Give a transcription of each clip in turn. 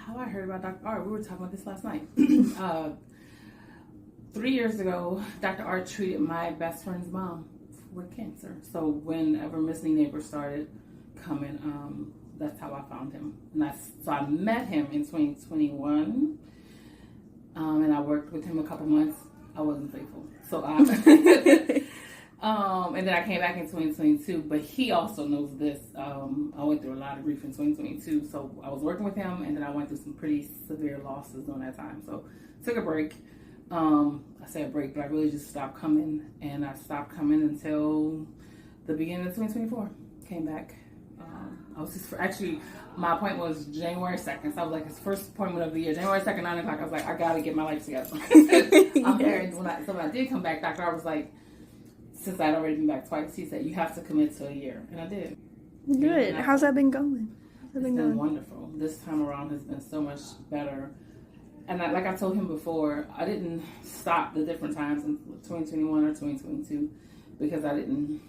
how I heard about Dr. Art. We were talking about this last night. 3 years ago, Dr. Art treated my best friend's mom with cancer. So whenever Miss Neighbor started coming, that's how I found him. So I met him in 2021, and I worked with him a couple months. I wasn't faithful, so and then I came back in 2022. But he also knows this. I went through a lot of grief in 2022, so I was working with him, and then I went through some pretty severe losses during that time. So took a break. I say a break, but I really just stopped coming, and I stopped coming until the beginning of 2024. Came back. I was just actually, my appointment was January 2nd. So I was like, his first appointment of the year, January 2nd, 9 o'clock. I was like, I gotta get my life together. Yes. So when I did come back, Dr. I was like, since I'd already been back twice, he said, you have to commit to a year. And I did. Good. How's that been going? It's been wonderful. This time around has been so much better. And like I told him before, I didn't stop the different times in 2021 or 2022 because I didn't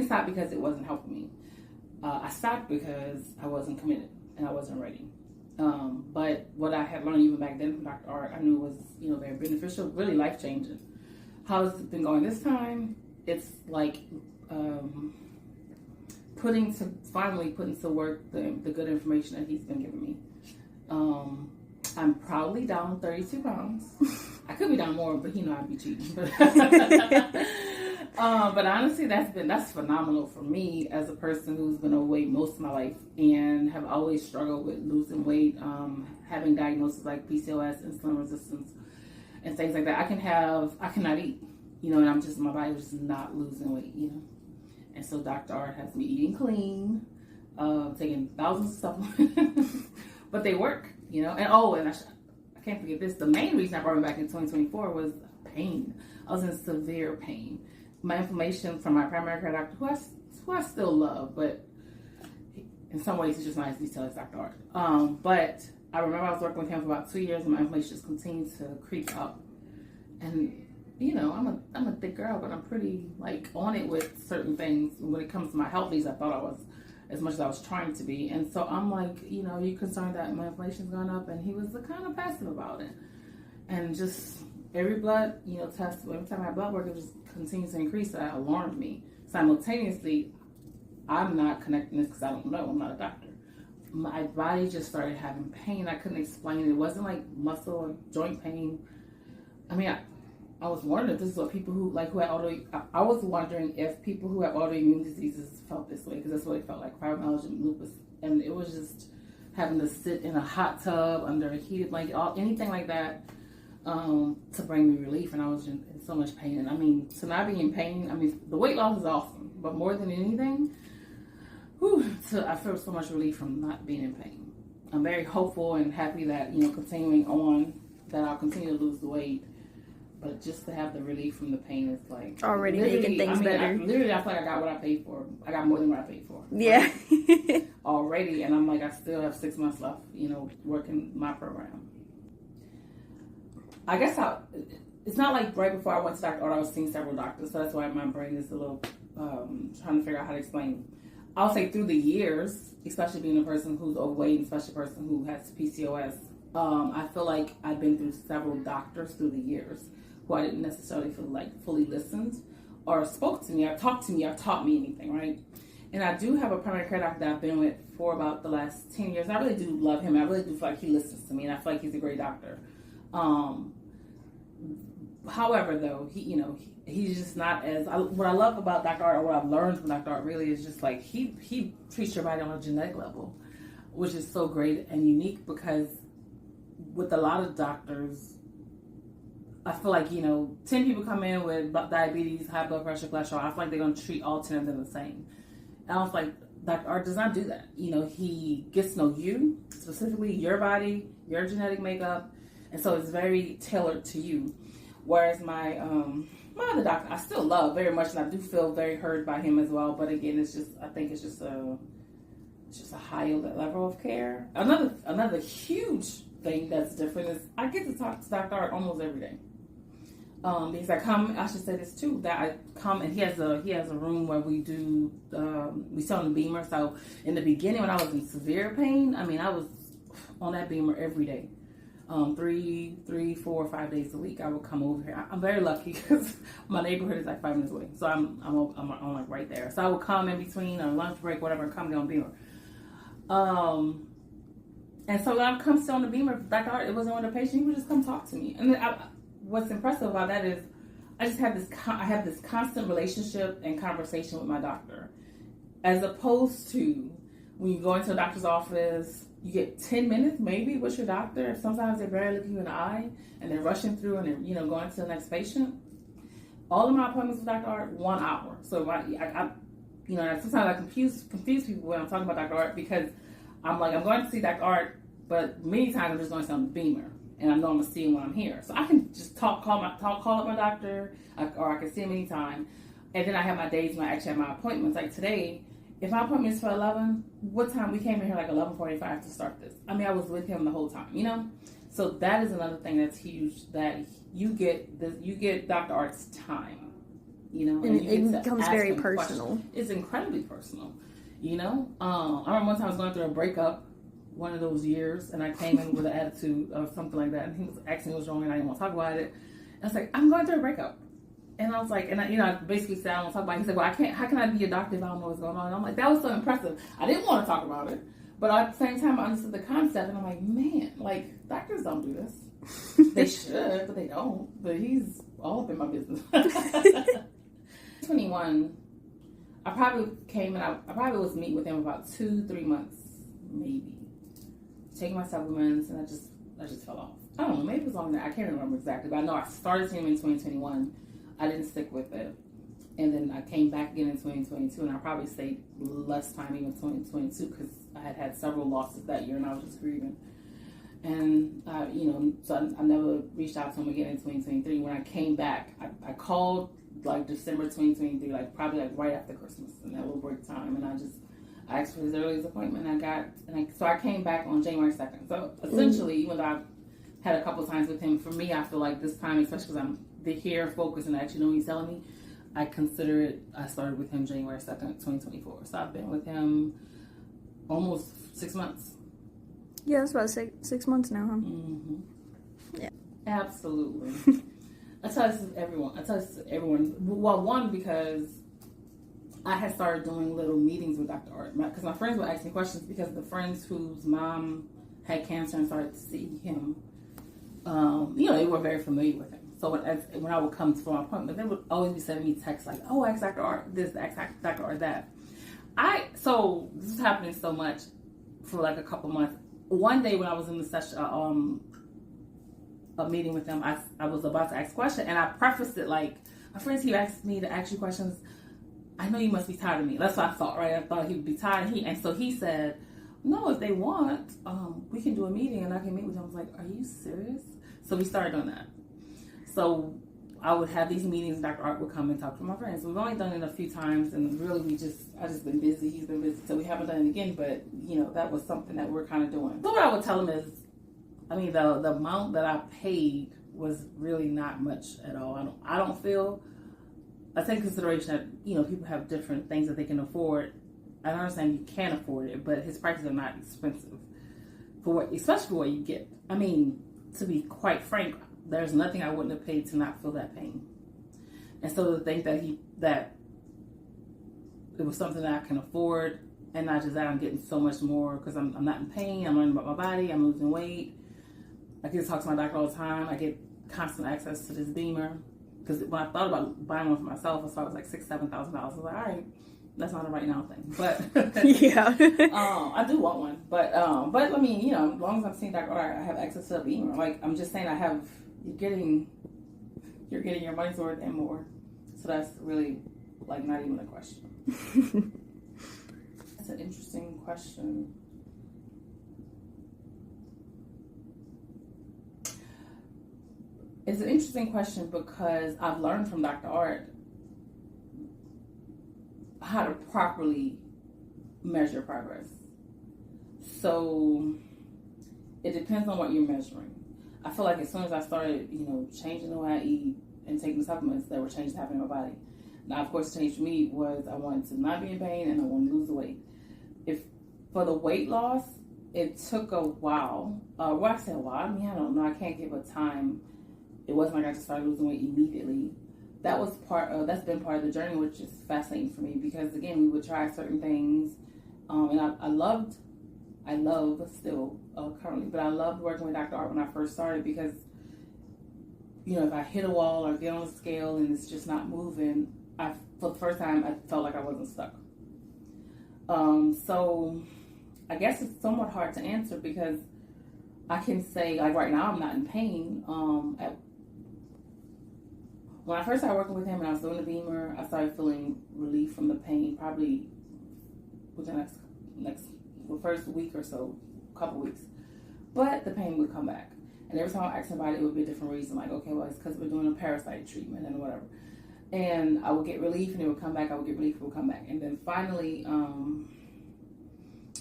stop because it wasn't helping me. I stopped because I wasn't committed and I wasn't ready. But what I had learned even back then from Dr. Art, I knew was, very beneficial, really life-changing. How has it been going this time? It's like finally putting to work the good information that he's been giving me. I'm probably down 32 pounds. I could be down more, but I'd be cheating. But honestly, that's phenomenal for me as a person who's been overweight most of my life and have always struggled with losing weight, having diagnoses like PCOS, insulin resistance, and things like that. I cannot eat, and my body was just not losing weight, And so Dr. Art has me eating clean, taking thousands of supplements, but they work, and I can't forget this. The main reason I brought him back in 2024 was pain. I was in severe pain. My inflammation from my primary care doctor, who I still love, but in some ways he's just not as detailed as Dr. Art. But I remember I was working with him for about 2 years, and my inflammation just continued to creep up. And I'm a thick girl, but I'm pretty on it with certain things. When it comes to my health needs, I thought I was as much as I was trying to be. And so I'm like, you concerned that my inflation's gone up? And he was kind of passive about it. And just every blood, test, every time I had blood work, it just continues to increase. That alarmed me. Simultaneously, I'm not connecting this because I don't know. I'm not a doctor. My body just started having pain. I couldn't explain it. It wasn't like muscle or joint pain. I mean, I was wondering if this is what people who had I was wondering if people who have autoimmune diseases felt this way, because that's what it felt like, fibromyalgia and lupus. And it was just having to sit in a hot tub under a heated blanket, anything like that, to bring me relief. And I was in so much pain. And to not be in pain, the weight loss is awesome, but more than anything, I feel so much relief from not being in pain. I'm very hopeful and happy that, continuing on, that I'll continue to lose the weight. But just to have the relief from the pain is like already making things better. I feel like I got what I paid for. I got more than what I paid for. Yeah. Already, and I'm like, I still have 6 months left, working my program. I guess it's not like right before I went to Dr. Art, I was seeing several doctors, so that's why my brain is a little trying to figure out how to explain. I'll say through the years, especially being a person who's overweight, especially a person who has PCOS, I feel like I've been through several doctors through the years who I didn't necessarily feel like fully listened or spoke to me or talked to me or taught me anything, right? And I do have a primary care doctor that I've been with for about the last 10 years. And I really do love him. I really do feel like he listens to me, and I feel like he's a great doctor. However, though, he's just not as... what I love about Dr. Art, or what I've learned from Dr. Art, really is just like he treats your body on a genetic level, which is so great and unique, because with a lot of doctors, I feel like, 10 people come in with diabetes, high blood pressure, cholesterol. I feel like they're going to treat all 10 of them the same. And I was like, Dr. Art does not do that. He gets to know you, specifically your body, your genetic makeup. And so it's very tailored to you. Whereas my other doctor, I still love very much, and I do feel very heard by him as well. But again, I think it's just a higher level of care. Another huge thing that's different is I get to talk to Dr. Art almost every day. Because I should say this too, that I come and he has a room where we do, we sit on the beamer. So in the beginning when I was in severe pain, I was on that Beamer every day. 3, 4, 5 days a week, I would come over here. I'm very lucky because my neighborhood is like 5 minutes away, so I'm like right there. So I would come in between a lunch break, whatever, and come down Beamer. And so when I come sit on the Beamer, Dr. Art, it wasn't on the patient. He would just come talk to me. And what's impressive about that is I just have this constant relationship and conversation with my doctor, as opposed to when you go into a doctor's office. You get 10 minutes maybe with your doctor. Sometimes they barely look you in the eye and they're rushing through and they're going to the next patient. All of my appointments with Dr. Art, 1 hour. So sometimes I confuse people when I'm talking about Dr. Art, because I'm going to see Dr. Art, but many times I'm just going to sit on the Beamer and I know I'm going to see him when I'm here. So I can just call up my doctor, or I can see him anytime. And then I have my days when I actually have my appointments. Like today, if my appointment is for 11, what time? We came in here like 11:45 to start this. I mean, I was with him the whole time, So that is another thing that's huge, that you get Dr. Art's time, and it becomes very personal. Questions. It's incredibly personal, I remember one time I was going through a breakup, one of those years, and I came in with an attitude or something like that, and he was asking me what was wrong, and I didn't want to talk about it. And I was like, I'm going through a breakup. And I was like, I basically said, I don't want to talk about it. He said, well, how can I be a doctor if I don't know what's going on? And I'm like, that was so impressive. I didn't want to talk about it. But at the same time, I understood the concept. And I'm like, man, doctors don't do this. They should, but they don't. But he's all up in my business. 21, I probably came and I probably was meeting with him about 2-3 months, maybe. Taking my supplements, and I just fell off. I don't know, maybe it was longer than that. I can't remember exactly. But I know I started seeing him in 2021. I didn't stick with it. And then I came back again in 2022, and I probably stayed less time even in 2022 because I had several losses that year, and I was just grieving. And, so I never reached out to him again in 2023. When I came back, I called December 2023, probably right after Christmas, in that little break time, and I asked for his earliest appointment, so I came back on January 2nd. So essentially, even though I've had a couple times with him, for me, I feel like this time, especially because I'm here focused and actually know what he's telling me, I started with him January 2nd, 2024. So I've been with him almost 6 months. Yeah, that's about 6 months now, huh? Mm-hmm. Yeah. Absolutely. I tell this to everyone. Well, one, because I had started doing little meetings with Dr. Art. Because my friends would ask me questions, because the friends whose mom had cancer and started to see him, they were very familiar with him. So when I would come for my appointment, they would always be sending me texts like, oh, ask Dr. Art this, ask Dr. Art that. So this was happening so much for a couple months. One day when I was in the session, a meeting with him, I was about to ask a question, and I prefaced it like, my friends keep asking me to ask you questions. I know you must be tired of me. That's what I thought, right? I thought he would be tired. And so he said, no, if they want, we can do a meeting and I can meet with him. I was like, are you serious? So we started doing that. So I would have these meetings. Dr. Art would come and talk to my friends. We've only done it a few times, and really I just been busy. He's been busy, so we haven't done it again. But that was something that we're kind of doing. So what I would tell him is, the amount that I paid was really not much at all. I take consideration that people have different things that they can afford. I understand you can't afford it, but his prices are not expensive especially for what you get. To be quite frank, there's nothing I wouldn't have paid to not feel that pain. And so to think that it was something that I can afford, and not just that I'm getting so much more because I'm not in pain, I'm learning about my body, I'm losing weight. I get to talk to my doctor all the time. I get constant access to this Beamer. Because when I thought about buying one for myself, I thought it was like $6,000-$7,000. I was like, all right, that's not a right now thing. But yeah, I do want one. But as long as I'm seeing Dr. Art, I have access to a Beamer. I'm just saying, you're getting your money's worth and more. So that's really not even a question. That's an interesting question. It's an interesting question because I've learned from Dr. Art how to properly measure progress. So it depends on what you're measuring. I feel like as soon as I started, changing the way I eat and taking supplements, there were changes happening in my body. Now, of course, the change for me was I wanted to not be in pain and I wanted to lose the weight. For the weight loss, it took a while. Well, I said a while. I mean, I don't know. I can't give a time. It wasn't like I just started losing weight immediately. That's been part of the journey, which is fascinating for me because, again, we would try certain things. And I love still currently, but I loved working with Dr. Art when I first started because, if I hit a wall or get on a scale and it's just not moving, for the first time, I felt like I wasn't stuck. So I guess it's somewhat hard to answer because I can say, like right now, I'm not in pain. When I first started working with him and I was doing the Beamer, I started feeling relief from the pain probably within the first week or so, couple weeks. But the pain would come back. And every time I asked about it, it would be a different reason. Like, okay, well, it's because we're doing a parasite treatment and whatever. And I would get relief and it would come back. I would get relief, it would come back. And then finally,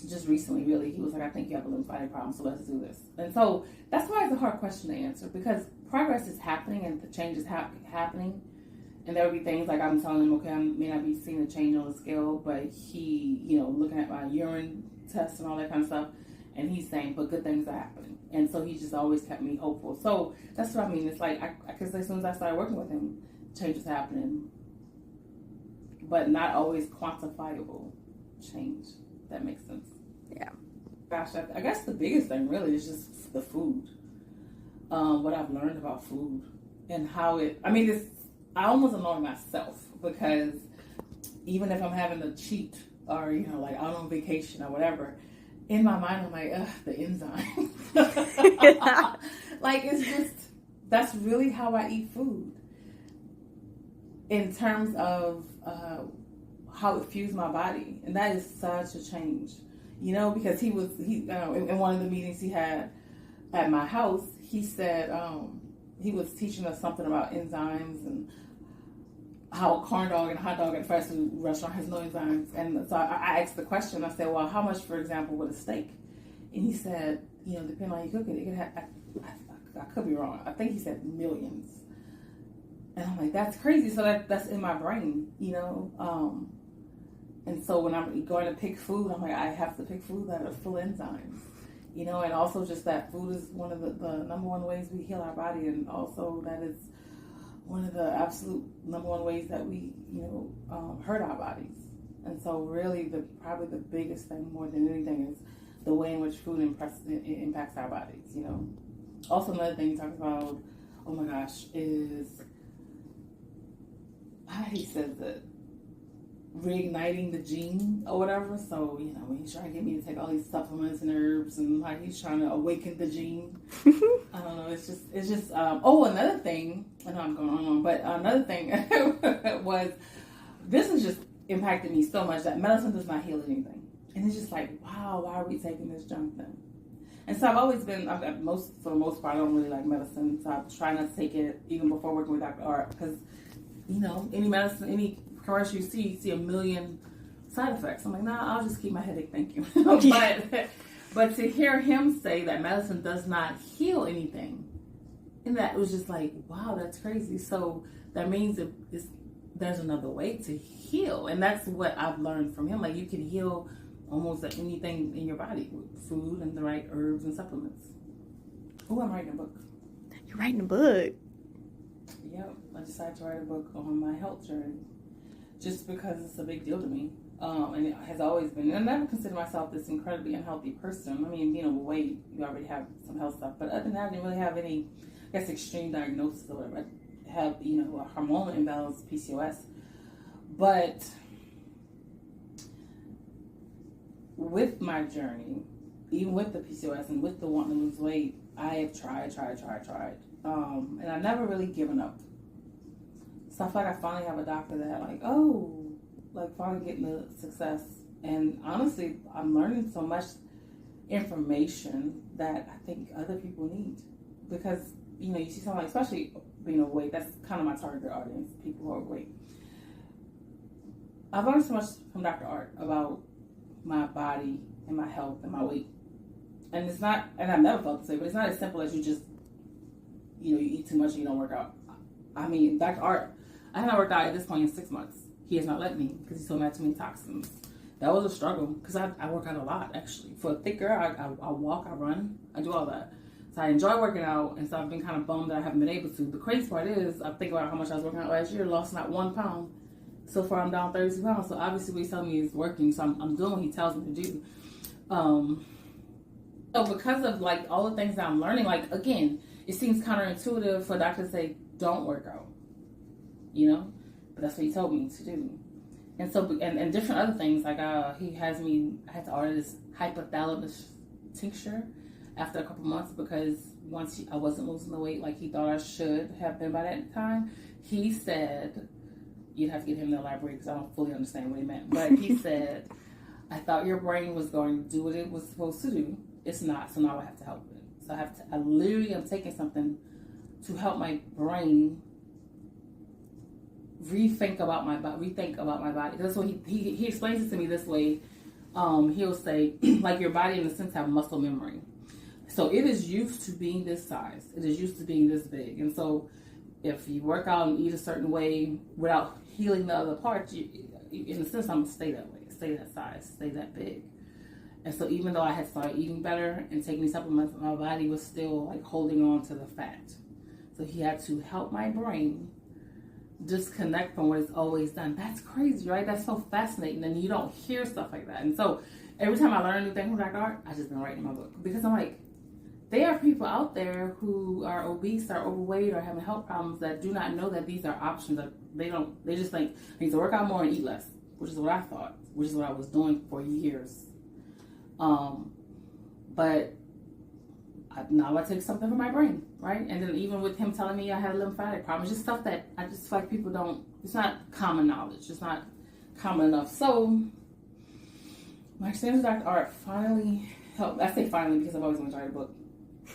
just recently, really, he was like, I think you have a lymphatic problem, so let's do this. And so that's why it's a hard question to answer because progress is happening and the change is happening. And there will be things like I'm telling him, okay, I may not be seeing a change on the scale, but he, looking at my urine tests and all that kind of stuff, and he's saying, but good things are happening. And so he just always kept me hopeful. So that's what I mean. It's like, I could say as soon as I started working with him, change is happening, but not always quantifiable change. If that makes sense. Yeah. Gosh, I guess the biggest thing really is just the food. What I've learned about food and how I almost annoy myself because even if I'm having a cheat or, like out on vacation or whatever, in my mind I'm like, ugh, the enzyme. Like it's just, that's really how I eat food. In terms of how it fuels my body. And that is such a change. Because he in one of the meetings he had at my house, he said he was teaching us something about enzymes and how a corn dog and a hot dog at a fast food restaurant has no enzymes. And so I asked the question, I said, well, how much, for example, would a steak? And he said, depending on how you cook it, it could have, I could be wrong. I think he said millions. And I'm like, that's crazy. So that's in my brain, And so when I'm going to pick food, I'm like, I have to pick food that are full enzymes, and also just that food is one of the number one ways we heal our body. And also that is one of the absolute number one ways that we, hurt our bodies. And so really probably the biggest thing more than anything is the way in which food impacts our bodies, Also another thing he talks about, oh my gosh, is how he says that reigniting the gene or whatever. So, when he's trying to get me to take all these supplements and herbs and like he's trying to awaken the gene. I don't know. It's just, another thing, I know I'm going on, but another thing was, this has just impacted me so much that medicine does not heal anything. And it's just like, wow, why are we taking this junk then? And so I've always been, for the most part, I don't really like medicine. So I try not to take it even before working with Dr. Art because, any medicine, any commercial you see a million side effects. I'm like, nah, I'll just keep my headache, thank you. But to hear him say that medicine does not heal anything, and that was just like, wow, that's crazy. So that means there's another way to heal, and that's what I've learned from him. Like you can heal almost anything in your body with food and the right herbs and supplements. Oh, I'm writing a book. You're writing a book? Yep, I decided to write a book on my health journey. Just because it's a big deal to me. And it has always been. And I never consider myself this incredibly unhealthy person. I mean, with weight, you already have some health stuff. But other than that, I didn't really have any, extreme diagnosis or whatever. I have, a hormonal imbalance, PCOS. But with my journey, even with the PCOS and with the wanting to lose weight, I have tried. And I've never really given up. So I feel like I finally have a doctor that finally getting the success. And honestly, I'm learning so much information that I think other people need. Because, you see something especially being overweight, that's kind of my target audience, people who are overweight. I've learned so much from Dr. Art about my body and my health and my weight. And it's not, and I've never felt this way, but it's not as simple as you just, you eat too much and you don't work out. I mean, Dr. Art, I have not worked out at this point in 6 months. He has not let me because he told me I had too many toxins. that was a struggle because I work out a lot, actually. For a thick girl, I walk, I run, I do all that. So I enjoy working out, and so I've been kind of bummed that I haven't been able to. The crazy part is, I think about how much I was working out last year, lost not 1 pound. So far, I'm down 32 pounds. So obviously, what he's telling me is working. So I'm doing what he tells me to do. So because of like all the things that I'm learning, like again, it seems counterintuitive for a doctor to say, don't work out, you know, but that's what he told me to do. And so, and different other things, like I had to order this hypothalamus tincture after a couple months because once I wasn't losing the weight like he thought I should have been by that time. He said, you'd have to get him to elaborate because I don't fully understand what he meant, but he said, I thought your brain was going to do what it was supposed to do. It's not, so now I have to help it. So I literally am taking something to help my brain rethink about my body. That's what he explains it to me this way. He'll say, like your body in a sense have muscle memory. So it is used to being this size. It is used to being this big. And so if you work out and eat a certain way without healing the other parts, in a sense, I'm going to stay that way, stay that size, stay that big. And so even though I had started eating better and taking these supplements, my body was still like holding on to the fat. So he had to help my brain disconnect from what it's always done. That's crazy, right? That's so fascinating. And you don't hear stuff like that. And so every time I learn a new thing from Dr. Art, I just been writing my book. Because I'm like, there are people out there who are obese, are overweight, or having health problems that do not know that these are options. That they just think I need to work out more and eat less, which is what I thought, which is what I was doing for years. But now I take something from my brain, right? And then even with him telling me I had a lymphatic problem, it's just stuff that I just feel like people don't, it's not common knowledge. It's not common enough. So my experience with Dr. Art finally helped. I say finally because I've always wanted to write a book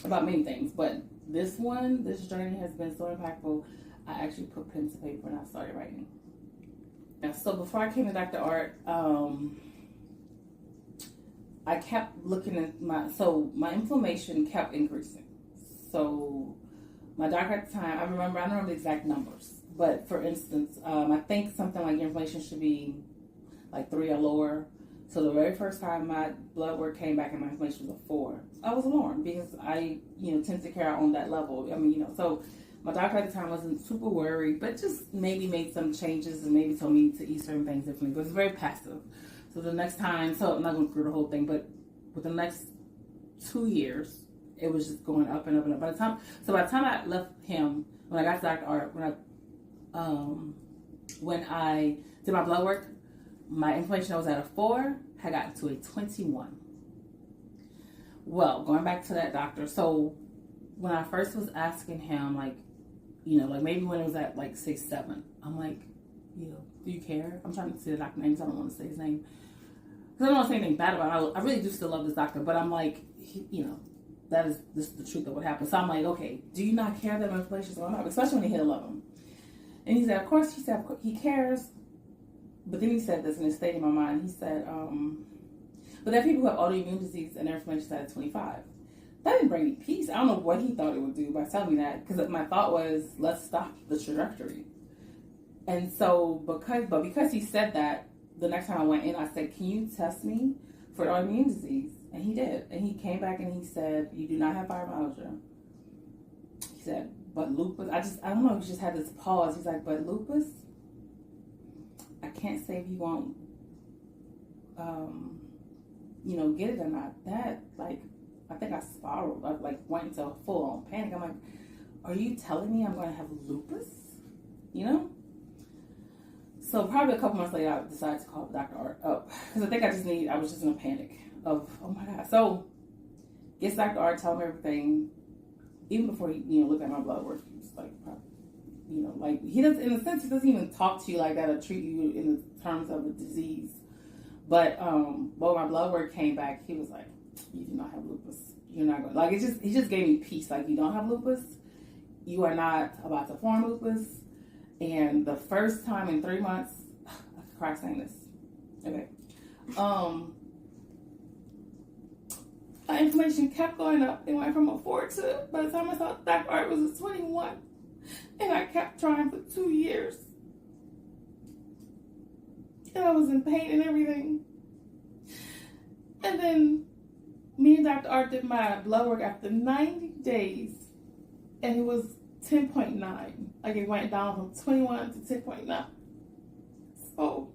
about many things, but this journey has been so impactful. I actually put pen to paper and I started writing. Yeah, so before I came to Dr. Art, I kept looking at my inflammation kept increasing. So my doctor at the time, I don't remember the exact numbers, but for instance, I think something like inflammation should be like 3 or lower. So the very first time my blood work came back and my inflammation was a 4, I was alarmed because I, tend to carry on that level. So my doctor at the time wasn't super worried, but just maybe made some changes and maybe told me to eat certain things differently, but it's very passive. So the next time, so I'm not going through the whole thing, but with the next 2 years, it was just going up and up and up. By the time I left him, when I got to Dr. Art, when I did my blood work, my inflammation was at a 4, had gotten to a 21. Well, going back to that doctor, so when I first was asking him, like maybe when it was at like 6, 7, I'm like, do you care? I'm trying to say the doctor's name, so I don't want to say his name. Because I don't want to say anything bad about him. I really do still love this doctor, but I'm like, this is the truth of what happened. So I'm like, okay, do you not care that my inflammation is going up? Especially when he hit 11. And he said, of course, he cares. But then he said this, and it stayed in my mind. He said, but there are people who have autoimmune disease and their inflammation is at 25. That didn't bring me peace. I don't know what he thought it would do by telling me that, because my thought was, let's stop the trajectory. And so, because he said that, the next time I went in, I said, can you test me for autoimmune disease? And he did. And he came back and he said, you do not have fibromyalgia. He said, but lupus, I don't know, he just had this pause. He's like, but lupus, I can't say if you won't, get it or not. That, I think I spiraled. I, went into a full-on panic. I'm like, are you telling me I'm going to have lupus? So probably a couple months later, I decided to call Dr. Art up. Because I think I was just in a panic of, oh my God. So, gets Dr. Art, tell him everything. Even before he, looked at my blood work, he was like, he doesn't, in a sense, he doesn't even talk to you like that or treat you in terms of a disease. But when my blood work came back, he was like, you do not have lupus. You're not going, he just gave me peace. Like, you don't have lupus. You are not about to form lupus. And the first time in 3 months, I could cry saying this. Okay. My inflammation kept going up. It went from a 4 to, by the time I saw Dr. Art, it was a 21. And I kept trying for 2 years. And I was in pain and everything. And then me and Dr. Art did my blood work after 90 days, and it was 10.9. Like, it went down from 21 to 10.9. So,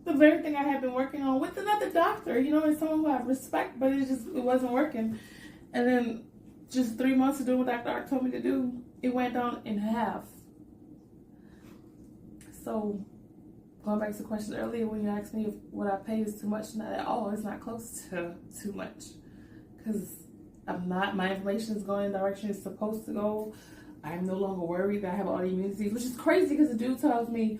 the very thing I had been working on with another doctor, and someone who I respect, but it wasn't working. And then just 3 months of doing what Dr. Art told me to do, it went down in half. So, going back to the question earlier when you asked me if what I pay is too much, not at all. It's not close to too much. Because my information is going in the direction it's supposed to go. I'm no longer worried that I have autoimmune disease, which is crazy because the dude tells me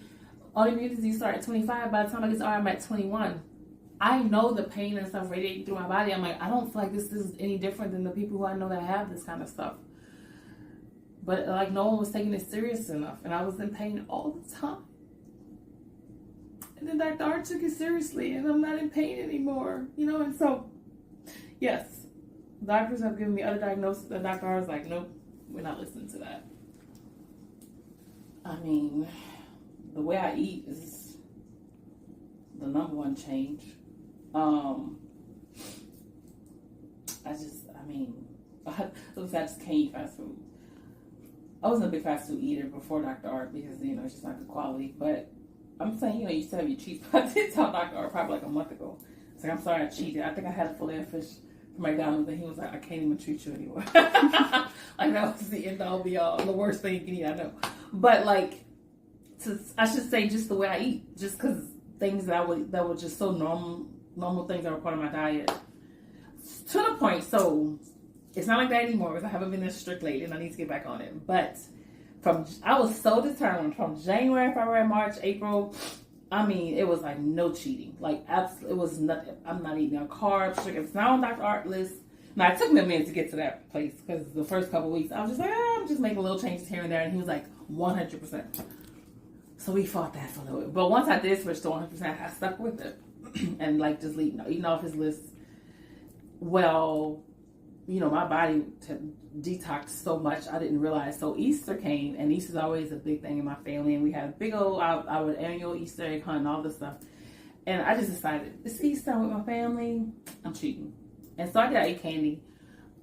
autoimmune disease start at 25. By the time I get started, I'm at 21. I know the pain and stuff radiating through my body. I'm like, I don't feel like this is any different than the people who I know that have this kind of stuff. But like, no one was taking it serious enough, and I was in pain all the time. And then Dr. Art took it seriously, and I'm not in pain anymore, And so, yes, doctors have given me other diagnoses, and Dr. Art was like, nope, we're not listening to that. I mean, the way I eat is the number one change. I just can't eat fast food. I wasn't a big fast food eater before Dr. Art because, it's just not good quality. But I'm saying, you used to have your cheats. I did tell Dr. Art probably like a month ago. It's like, I'm sorry I cheated. I think I had a fillet of fish from McDonald's, and he was like, I can't even treat you anymore. Like, that was the end all be all. The worst thing you can eat, I know. But, like, I should say just the way I eat. Just because things that were just so normal things that were part of my diet. To the point, so it's not like that anymore because I haven't been this strict lately and I need to get back on it. But I was so determined from January, February, March, April. I mean, it was like no cheating. Like, absolutely, it was nothing. I'm not eating no carbs, sugar. It's not on Dr. Art list. Now, it took me a minute to get to that place because the first couple of weeks I was just like, I'm just making little changes here and there. And he was like, 100%. So we fought that for a little bit. But once I did switch to 100%, I stuck with it. And like just eating off his list. Well, my body detoxed so much I didn't realize. So Easter came, and Easter's always a big thing in my family, and we had a big old our annual Easter egg hunt and all this stuff. And I just decided, it's Easter with my family, I'm cheating. And so I ate candy.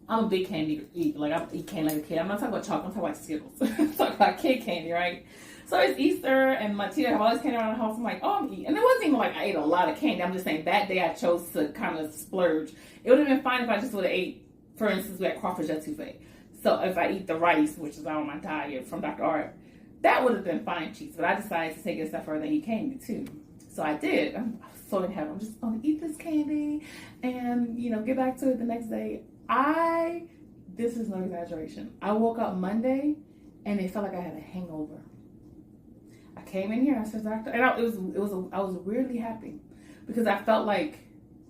I'm a big candy eater. Like, I eat candy like a kid. I'm not talking about chocolate, I'm talking about Skittles. I'm talking about kid candy, right? So it's Easter, and my teacher have all this candy around the house. I'm like, I'm eating. And it wasn't even like I ate a lot of candy. I'm just saying that day I chose to kind of splurge. It would have been fine if I just would have ate, for instance, we had crawfish etouffee. So if I eat the rice, which is on my diet from Dr. Art, that would have been fine cheats. But I decided to take it a step further and eat candy too. So I did. I'm so in heaven. I'm just going to eat this candy and, get back to it the next day. This is no exaggeration. I woke up Monday and it felt like I had a hangover. I came in here, I said, Doctor, and I was weirdly happy because I felt like,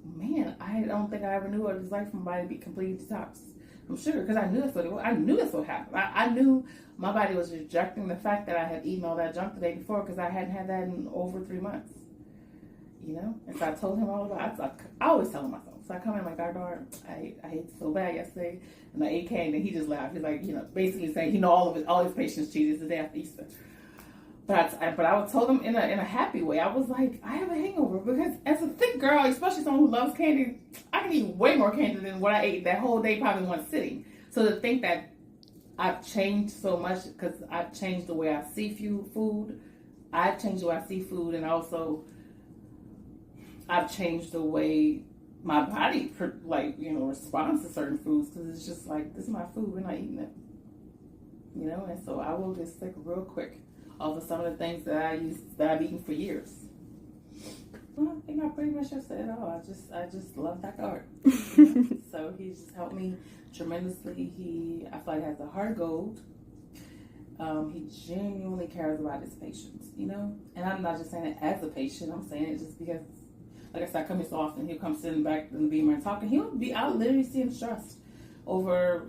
man, I don't think I ever knew what it was like for my body to be completely detoxed from sugar because I knew that's what it was. I knew that's what happened. I knew my body was rejecting the fact that I had eaten all that junk the day before because I hadn't had that in over 3 months. And so I told him all about it. I always tell him myself. So I come in like, Dr. Art, I ate so bad yesterday, and I ate candy, and he just laughed. He's like, basically saying, all his patients cheated the day after Easter. But I told him in a happy way. I was like, I have a hangover because as a thick girl, especially someone who loves candy, I can eat way more candy than what I ate that whole day probably in one sitting. So to think that I've changed so much because I've changed the way I see food, I've changed the way I see food, and also I've changed the way my body responds to certain foods because it's just like, this is my food, we're not eating it. And so I will get sick real quick of some of the things that I've eaten for years. Well, I think I pretty much have said it all. I just love Dr. Art. So he's just helped me tremendously. I feel like he has a heart of gold. He genuinely cares about his patients, And I'm not just saying it as a patient. I'm saying it just because, like I said, I come here so often. He'll come sitting back in the beamer and talking. I'll literally see him stressed over,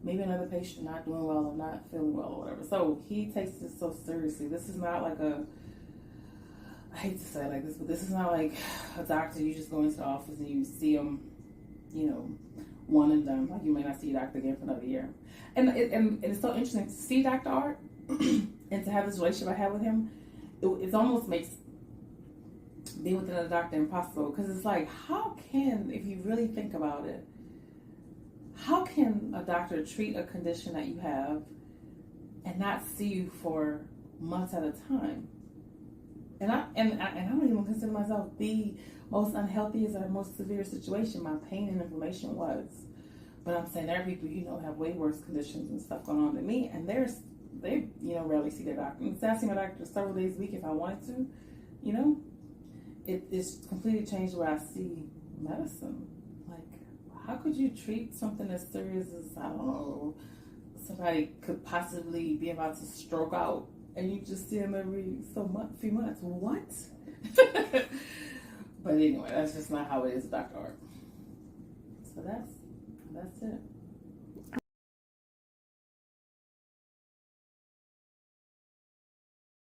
maybe another patient not doing well or not feeling well or whatever. So he takes this so seriously. This is not like I hate to say it like this, but this is not like a doctor. You just go into the office and you see him, one and done. Like, you may not see your doctor again for another year. And it's so interesting to see Dr. Art and to have this relationship I have with him. It almost makes being with another doctor impossible, because it's like, how can, if you really think about it, how can a doctor treat a condition that you have and not see you for months at a time? And I don't even consider myself the most unhealthiest or most severe situation my pain and inflammation was. But I'm saying there are people, have way worse conditions and stuff going on than me, and they rarely see their doctor. And I see my doctor several days a week if I wanted to, it's completely changed the way I see medicine. Like, how could you treat something as serious as, I don't know, somebody could possibly be about to stroke out, and you just see them every few months? What? But anyway, that's just not how it is with Dr. Art. So that's it.